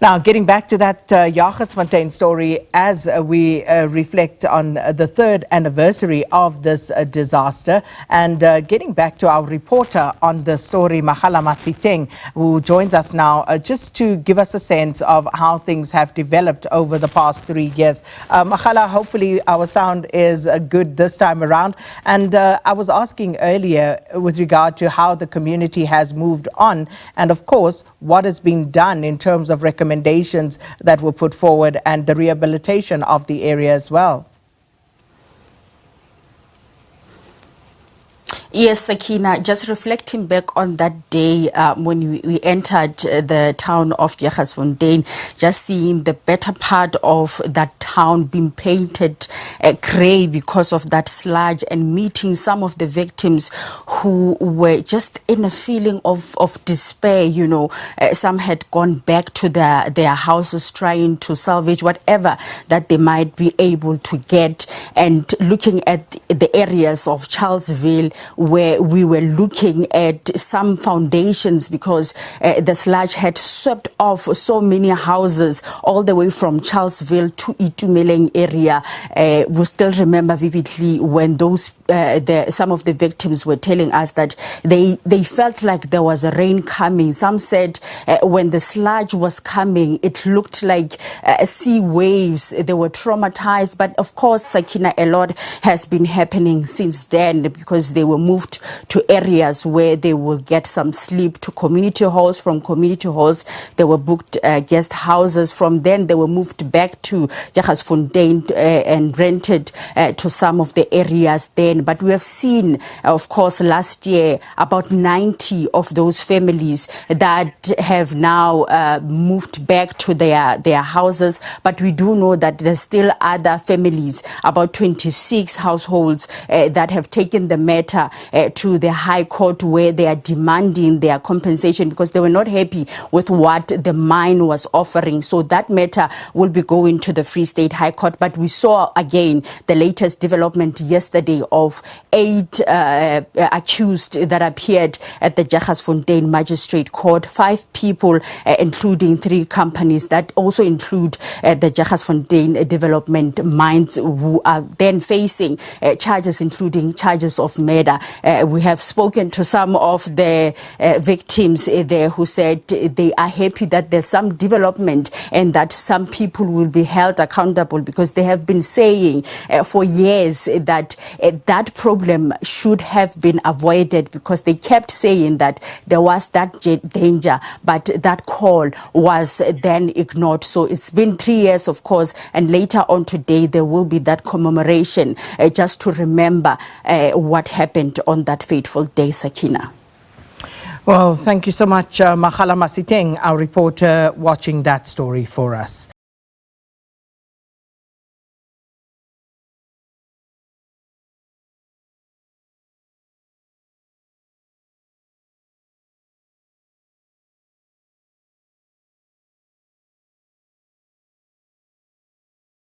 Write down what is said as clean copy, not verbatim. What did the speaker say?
Now, getting back to that Jagersfontein story, as we reflect on the third anniversary of this disaster, and getting back to our reporter on the story, Makgala Masiteng, who joins us now just to give us a sense of how things have developed over the past 3 years. Makgala, hopefully our sound is good this time around. And I was asking earlier with regard to how the community has moved on, and of course, what has been done in terms of recommendations that were put forward and the rehabilitation of the area as well. Yes, Sakina, just reflecting back on that day when we entered the town of Jagersfontein, just seeing the better part of that town being painted grey because of that sludge, and meeting some of the victims who were just in a feeling of despair. You know, some had gone back to their houses trying to salvage whatever that they might be able to get, and looking at the areas of Charlesville where we were looking at some foundations because the sludge had swept off so many houses all the way from Charlesville to Itumeleng area. We still remember vividly when those some of the victims were telling us that they felt like there was a rain coming. Some said when the sludge was coming, it looked like sea waves. They were traumatized. But of course, Sakina, a lot has been happening since then, because they were moved to areas where they will get some sleep, to community halls. From community halls, they were booked guest houses. From then, they were moved back to Jagersfontein and rented to some of the areas then. But we have seen, of course, last year, about 90 of those families that have now moved back to their houses. But we do know that there's still other families, about 26 households that have taken the matter to the High Court, where they are demanding their compensation because they were not happy with what the mine was offering. So that matter will be going to the Free State High Court. But we saw again the latest development yesterday of 8 accused that appeared at the Jagersfontein Magistrate Court. 5 people, including 3 companies that also include the Jagersfontein Development Mines, who are then facing charges, including charges of murder. We have spoken to some of the victims there who said they are happy that there's some development and that some people will be held accountable, because they have been saying for years that that problem should have been avoided, because they kept saying that there was that danger, but that call was then ignored. So it's been 3 years, of course, and later on today there will be that commemoration just to remember what happened on that fateful day, Sakina. Well, thank you so much, Makgala Masiteng, our reporter, watching that story for us.